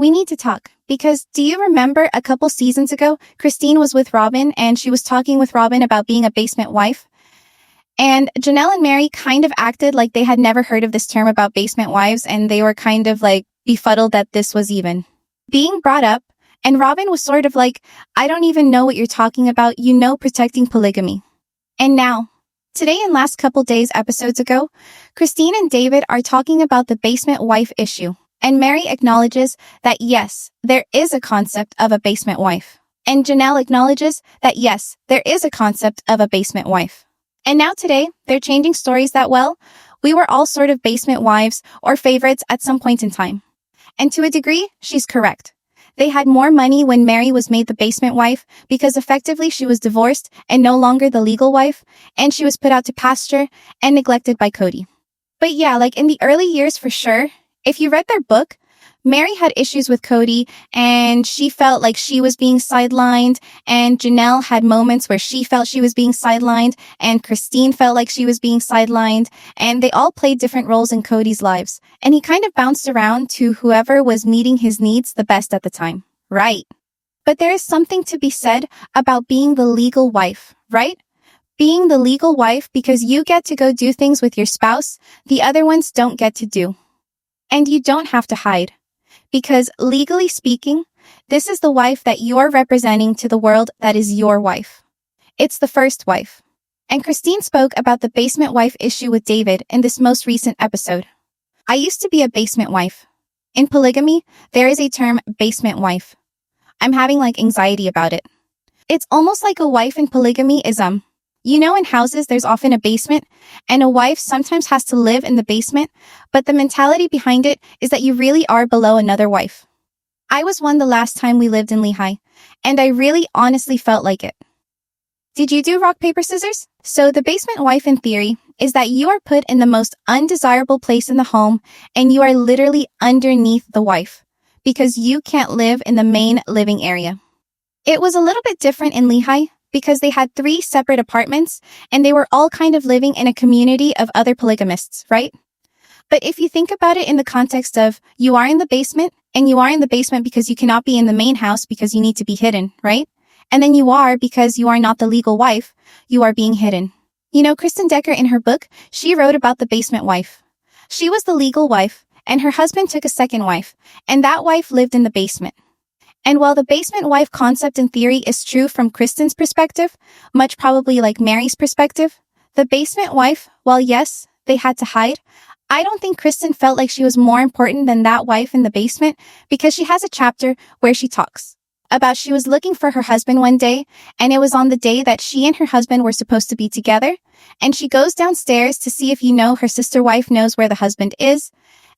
we need to talk. Because do you remember a couple seasons ago, Christine was with Robin and she was talking with Robin about being a basement wife? And Janelle and Mary kind of acted like they had never heard of this term about basement wives, and they were kind of like befuddled that this was even being brought up. And Robin was sort of like, I don't even know what you're talking about, protecting polygamy. And now, today and last couple days episodes ago, Christine and David are talking about the basement wife issue. And Mary acknowledges that yes, there is a concept of a basement wife. And Janelle acknowledges that yes, there is a concept of a basement wife. And now today, they're changing stories that, well, we were all sort of basement wives or favorites at some point in time. And to a degree, she's correct. They had more money when Mary was made the basement wife because effectively she was divorced and no longer the legal wife, and she was put out to pasture and neglected by Kody. But yeah, like in the early years for sure, if you read their book, Mary had issues with Kody and she felt like she was being sidelined, and Janelle had moments where she felt she was being sidelined, and Christine felt like she was being sidelined, and they all played different roles in Kody's lives, and he kind of bounced around to whoever was meeting his needs the best at the time, right? But there is something to be said about being the legal wife, right? Being the legal wife because you get to go do things with your spouse the other ones don't get to do. And you don't have to hide. Because legally speaking, this is the wife that you're representing to the world that is your wife. It's the first wife. And Christine spoke about the basement wife issue with David in this most recent episode. I used to be a basement wife. In polygamy, there is a term basement wife. I'm having anxiety about it. It's almost like a wife in polygamy is in houses there's often a basement, and a wife sometimes has to live in the basement, but the mentality behind it is that you really are below another wife. I was one the last time we lived in Lehigh, and I really honestly felt like it. Did you do rock, paper, scissors? So the basement wife in theory is that you are put in the most undesirable place in the home, and you are literally underneath the wife, because you can't live in the main living area. It was a little bit different in Lehigh, because they had 3 separate apartments, and they were all kind of living in a community of other polygamists, right? But if you think about it in the context of you are in the basement, and you are in the basement because you cannot be in the main house because you need to be hidden, right? And then you are because you are not the legal wife, you are being hidden. Kristen Decker in her book, she wrote about the basement wife. She was the legal wife, and her husband took a second wife, and that wife lived in the basement. And while the basement wife concept in theory is true from Kristen's perspective, much probably like Mary's perspective, the basement wife, while yes, they had to hide, I don't think Kristen felt like she was more important than that wife in the basement, because she has a chapter where she talks about she was looking for her husband one day, and it was on the day that she and her husband were supposed to be together, and she goes downstairs to see if her sister wife knows where the husband is,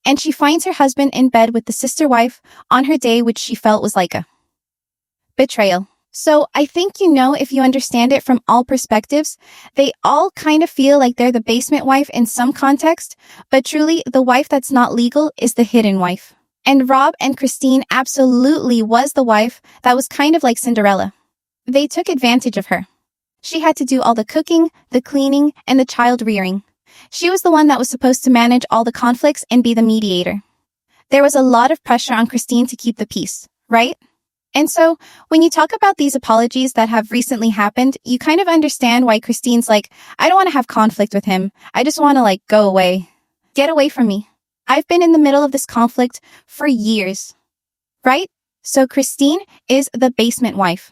and she finds her husband in bed with the sister wife on her day, which she felt was like a betrayal. So I think if you understand it from all perspectives, they all kind of feel like they're the basement wife in some context, but truly the wife that's not legal is the hidden wife. And Rob and Christine absolutely was the wife that was kind of like Cinderella. They took advantage of her. She had to do all the cooking, the cleaning, and the child rearing. She was the one that was supposed to manage all the conflicts and be the mediator. There was a lot of pressure on Christine to keep the peace, right? And so, when you talk about these apologies that have recently happened, you kind of understand why Christine's like, I don't want to have conflict with him. I just want to go away. Get away from me. I've been in the middle of this conflict for years. Right? So Christine is the basement wife.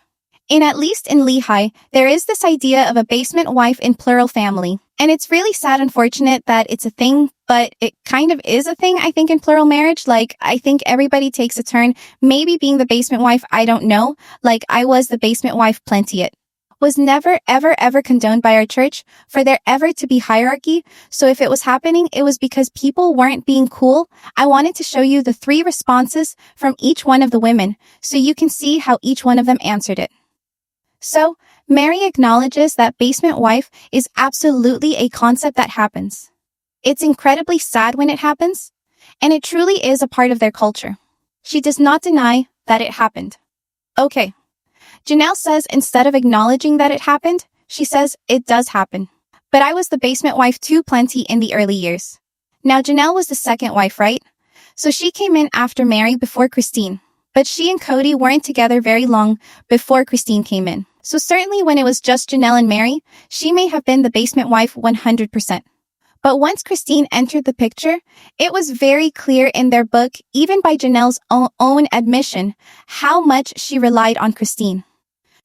At least in Lehigh, there is this idea of a basement wife in plural family. And it's really sad and unfortunate that it's a thing, but it kind of is a thing, I think, in plural marriage. I think everybody takes a turn, maybe being the basement wife, I don't know. I was the basement wife plenty. It was never, ever, ever condoned by our church for there ever to be hierarchy. So if it was happening, it was because people weren't being cool. I wanted to show you the 3 responses from each one of the women, so you can see how each one of them answered it. So, Mary acknowledges that basement wife is absolutely a concept that happens. It's incredibly sad when it happens, and it truly is a part of their culture. She does not deny that it happened. Okay. Janelle says instead of acknowledging that it happened, she says it does happen. But I was the basement wife too plenty in the early years. Now Janelle was the second wife, right? So she came in after Mary before Christine. But she and Kody weren't together very long before Christine came in. So certainly when it was just Janelle and Mary, she may have been the basement wife 100%. But once Christine entered the picture, it was very clear in their book, even by Janelle's own admission, how much she relied on Christine.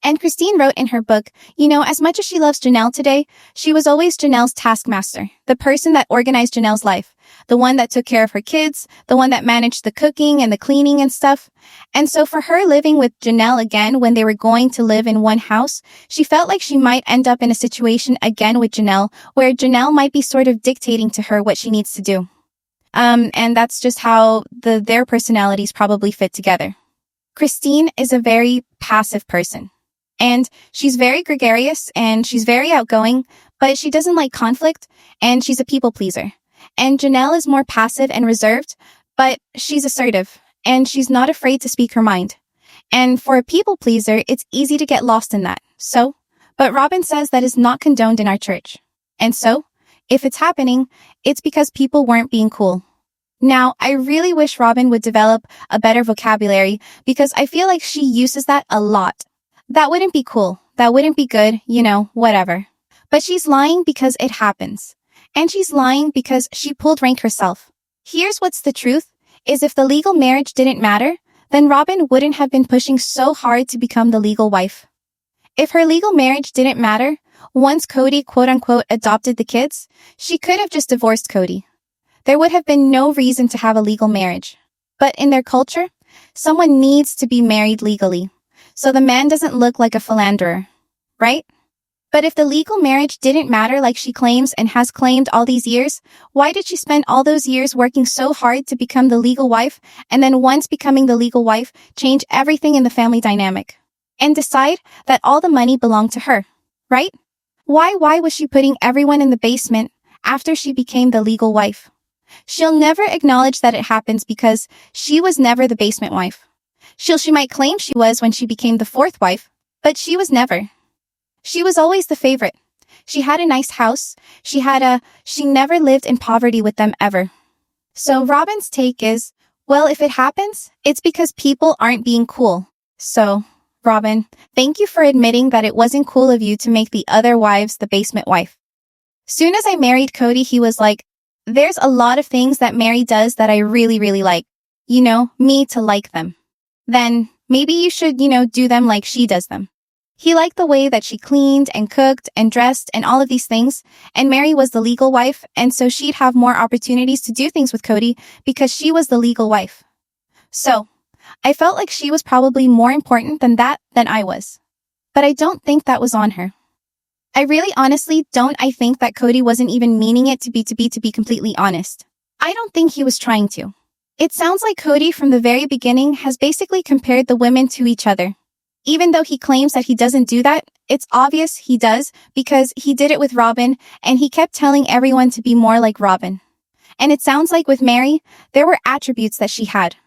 And Christine wrote in her book, as much as she loves Janelle today, she was always Janelle's taskmaster, the person that organized Janelle's life, the one that took care of her kids, the one that managed the cooking and the cleaning and stuff. And so for her living with Janelle again when they were going to live in one house, she felt like she might end up in a situation again with Janelle where Janelle might be sort of dictating to her what she needs to do. And that's just how their personalities probably fit together. Christine is a very passive person. And she's very gregarious and she's very outgoing, but she doesn't like conflict and she's a people pleaser. And Janelle is more passive and reserved, but she's assertive and she's not afraid to speak her mind. And for a people pleaser, it's easy to get lost in that. But Robin says that is not condoned in our church. And so, if it's happening, it's because people weren't being cool. Now, I really wish Robin would develop a better vocabulary because I feel like she uses that a lot. That wouldn't be cool. That wouldn't be good, whatever. But she's lying because it happens. And she's lying because she pulled rank herself. Here's what's the truth, is if the legal marriage didn't matter, then Robin wouldn't have been pushing so hard to become the legal wife. If her legal marriage didn't matter, once Kody quote-unquote adopted the kids, she could have just divorced Kody. There would have been no reason to have a legal marriage. But in their culture, someone needs to be married legally. So the man doesn't look like a philanderer, right? But if the legal marriage didn't matter like she claims and has claimed all these years, why did she spend all those years working so hard to become the legal wife and then once becoming the legal wife, change everything in the family dynamic and decide that all the money belonged to her, right? Why was she putting everyone in the basement after she became the legal wife? She'll never acknowledge that it happens because she was never the basement wife. She might claim she was when she became the fourth wife, but she was never. She was always the favorite. She had a nice house. She never lived in poverty with them ever. So Robin's take is, well, if it happens, it's because people aren't being cool. So, Robin, thank you for admitting that it wasn't cool of you to make the other wives the basement wife. Soon as I married Kody, he was like, there's a lot of things that Mary does that I really, really like. Me to like them. Then maybe you should, do them like she does them. He liked the way that she cleaned and cooked and dressed and all of these things, and Mary was the legal wife, and so she'd have more opportunities to do things with Kody because she was the legal wife. So, I felt like she was probably more important than I was. But I don't think that was on her. I really honestly don't. I think that Kody wasn't even meaning it to be completely honest. I don't think he was trying to. It sounds like Kody from the very beginning has basically compared the women to each other. Even though he claims that he doesn't do that, it's obvious he does because he did it with Robin and he kept telling everyone to be more like Robin. And it sounds like with Mary, there were attributes that she had.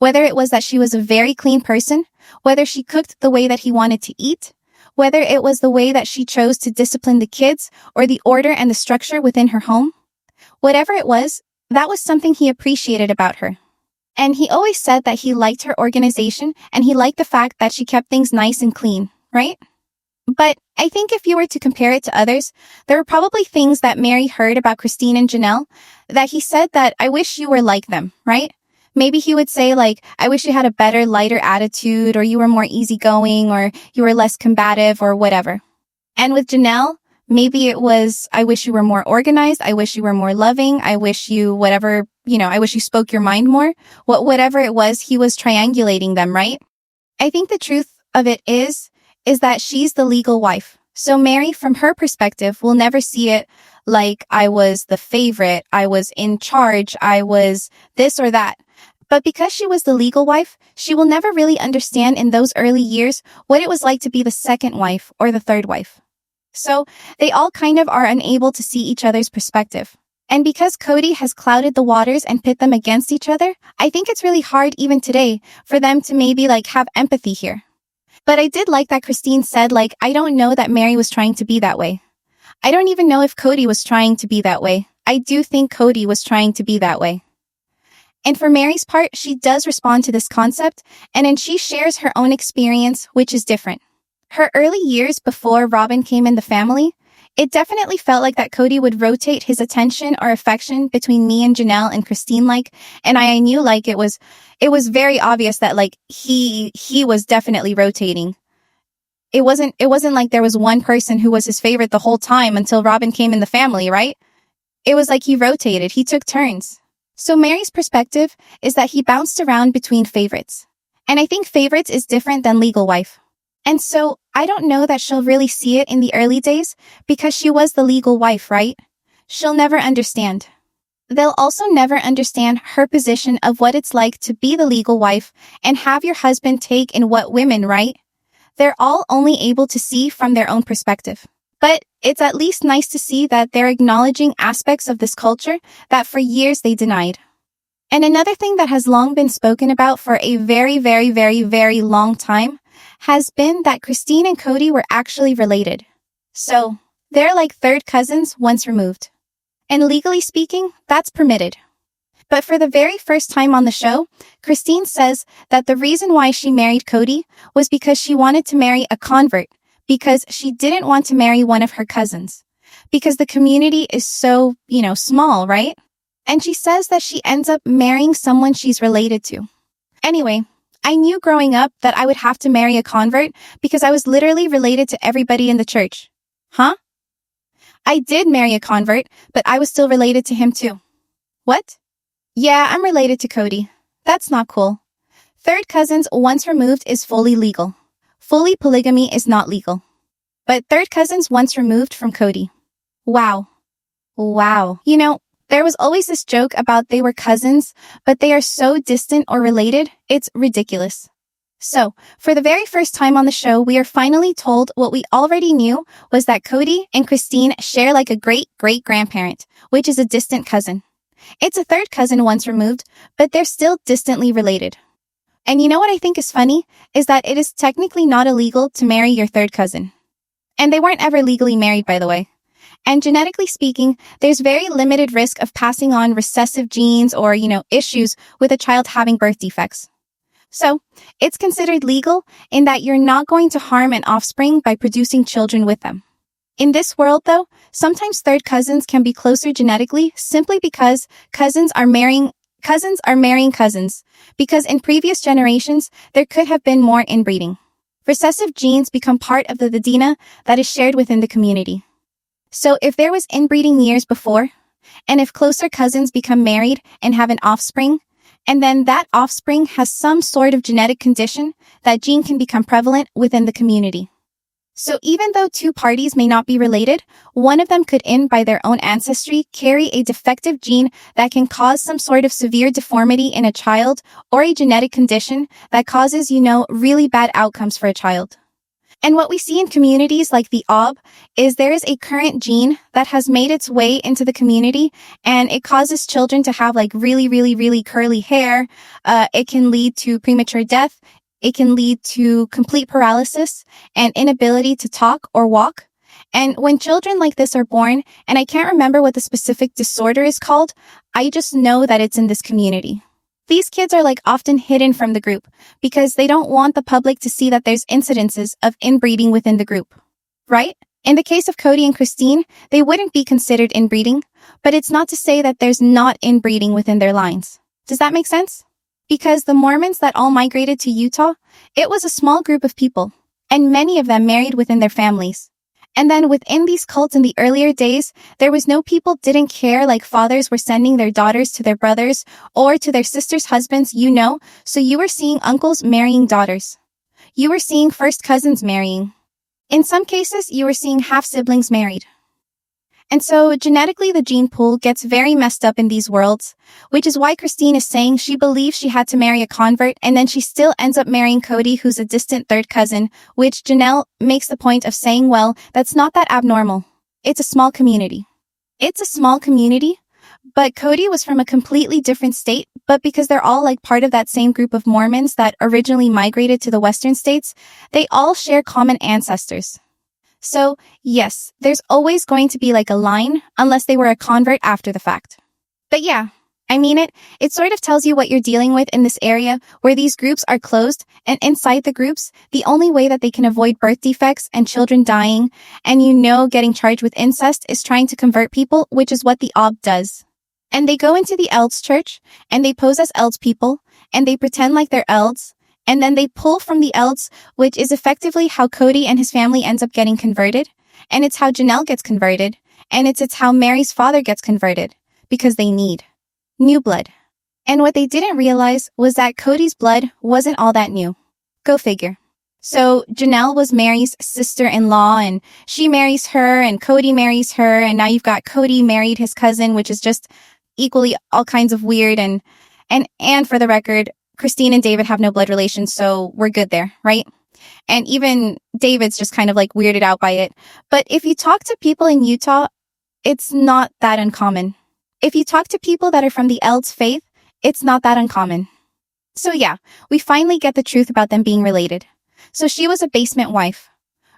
Whether it was that she was a very clean person, whether she cooked the way that he wanted to eat, whether it was the way that she chose to discipline the kids or the order and the structure within her home. Whatever it was, that was something he appreciated about her. And he always said that he liked her organization and he liked the fact that she kept things nice and clean, right? But I think if you were to compare it to others, there were probably things that Mary heard about Christine and Janelle that he said that I wish you were like them, right? Maybe he would say like, I wish you had a better, lighter attitude, or you were more easygoing, or you were less combative, or whatever. And with Janelle, maybe it was, I wish you were more organized. I wish you were more loving. I wish you whatever, I wish you spoke your mind more. Whatever it was, he was triangulating them, right? I think the truth of it is that she's the legal wife. So Mary, from her perspective, will never see it like I was the favorite, I was in charge, I was this or that. But because she was the legal wife, she will never really understand in those early years what it was like to be the second wife or the third wife. So they all kind of are unable to see each other's perspective. And because Kody has clouded the waters and pit them against each other, I think it's really hard even today for them to maybe have empathy here. But I did like that Christine said I don't know that Mary was trying to be that way. I don't even know if Kody was trying to be that way. I do think Kody was trying to be that way. And for Mary's part, she does respond to this concept, and then she shares her own experience, which is different. Her early years before Robin came in the family, it definitely felt like that Kody would rotate his attention or affection between me and Janelle and Christine, and I knew it was very obvious that he was definitely rotating. It wasn't like there was one person who was his favorite the whole time until Robin came in the family, right? It was like he rotated, he took turns. So Mary's perspective is that he bounced around between favorites. And I think favorites is different than legal wife. And so I don't know that she'll really see it in the early days because she was the legal wife, right? She'll never understand. They'll also never understand her position of what it's like to be the legal wife and have your husband take in what women, right? They're all only able to see from their own perspective. But it's at least nice to see that they're acknowledging aspects of this culture that for years they denied. And another thing that has long been spoken about for a very, very, very, very long time has been that Christine and Kody were actually related. So, they're like third cousins once removed. And legally speaking, that's permitted. But for the very first time on the show, Christine says that the reason why she married Kody was because she wanted to marry a convert, because she didn't want to marry one of her cousins. Because the community is so, small, right? And she says that she ends up marrying someone she's related to. Anyway, I knew growing up that I would have to marry a convert because I was literally related to everybody in the church. Huh? I did marry a convert, but I was still related to him too. What? Yeah, I'm related to Kody. That's not cool. Third cousins once removed is fully legal. Fully polygamy is not legal. But third cousins once removed from Kody. Wow. There was always this joke about they were cousins, but they are so distant or related, it's ridiculous. So, for the very first time on the show, we are finally told what we already knew was that Kody and Christine share a great-great-grandparent, which is a distant cousin. It's a third cousin once removed, but they're still distantly related. And you know what I think is funny? Is that it is technically not illegal to marry your third cousin. And they weren't ever legally married, by the way. And genetically speaking, there's very limited risk of passing on recessive genes or, issues with a child having birth defects. So, it's considered legal in that you're not going to harm an offspring by producing children with them. In this world, though, sometimes third cousins can be closer genetically simply because cousins are marrying cousins, because in previous generations, there could have been more inbreeding. Recessive genes become part of the DNA that is shared within the community. So if there was inbreeding years before, and if closer cousins become married and have an offspring, and then that offspring has some sort of genetic condition, that gene can become prevalent within the community. So even though two parties may not be related, one of them could by their own ancestry, carry a defective gene that can cause some sort of severe deformity in a child or a genetic condition that causes, really bad outcomes for a child. And what we see in communities like the OB is there is a current gene that has made its way into the community and it causes children to have really, really, really curly hair. It can lead to premature death. It can lead to complete paralysis and inability to talk or walk. And when children like this are born, and I can't remember what the specific disorder is called, I just know that it's in this community. These kids are often hidden from the group because they don't want the public to see that there's incidences of inbreeding within the group, right? In the case of Kody and Christine, they wouldn't be considered inbreeding, but it's not to say that there's not inbreeding within their lines. Does that make sense? Because the Mormons that all migrated to Utah, it was a small group of people, and many of them married within their families. And then within these cults in the earlier days, there was no people didn't care fathers were sending their daughters to their brothers or to their sisters' husbands, so you were seeing uncles marrying daughters. You were seeing first cousins marrying. In some cases, you were seeing half-siblings married. And so genetically, the gene pool gets very messed up in these worlds, which is why Christine is saying she believes she had to marry a convert and then she still ends up marrying Kody, who's a distant third cousin, which Janelle makes the point of saying, well, that's not that abnormal. It's a small community. It's a small community, but Kody was from a completely different state, but because they're all part of that same group of Mormons that originally migrated to the Western states, they all share common ancestors. So, yes, there's always going to be a line, unless they were a convert after the fact. But yeah, I mean it. It sort of tells you what you're dealing with in this area where these groups are closed, and inside the groups, the only way that they can avoid birth defects and children dying and getting charged with incest is trying to convert people, which is what the OB does. And they go into the Elds church and they pose as Elds people and they pretend like they're Elds. And then they pull from the Elds, which is effectively how Kody and his family ends up getting converted. And it's how Janelle gets converted. And it's how Mary's father gets converted. Because they need new blood. And what they didn't realize was that Kody's blood wasn't all that new. Go figure. So Janelle was Mary's sister-in-law and she marries her and Kody marries her. And now you've got Kody married his cousin, which is just equally all kinds of weird. And for the record, Christine and David have no blood relations, so we're good there, right? And even David's just kind of like weirded out by it. But if you talk to people in Utah, it's not that uncommon. If you talk to people that are from the Elds faith, it's not that uncommon. So yeah, we finally get the truth about them being related. So she was a basement wife.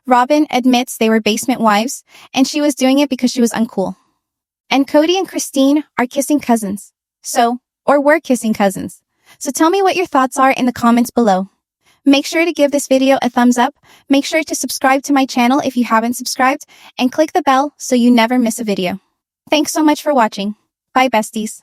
Robin admits they were basement wives, and she was doing it because she was uncool. And Kody and Christine are kissing cousins. Or were kissing cousins. So tell me what your thoughts are in the comments below. Make sure to give this video a thumbs up, make sure to subscribe to my channel if you haven't subscribed, and click the bell so you never miss a video. Thanks so much for watching. Bye besties.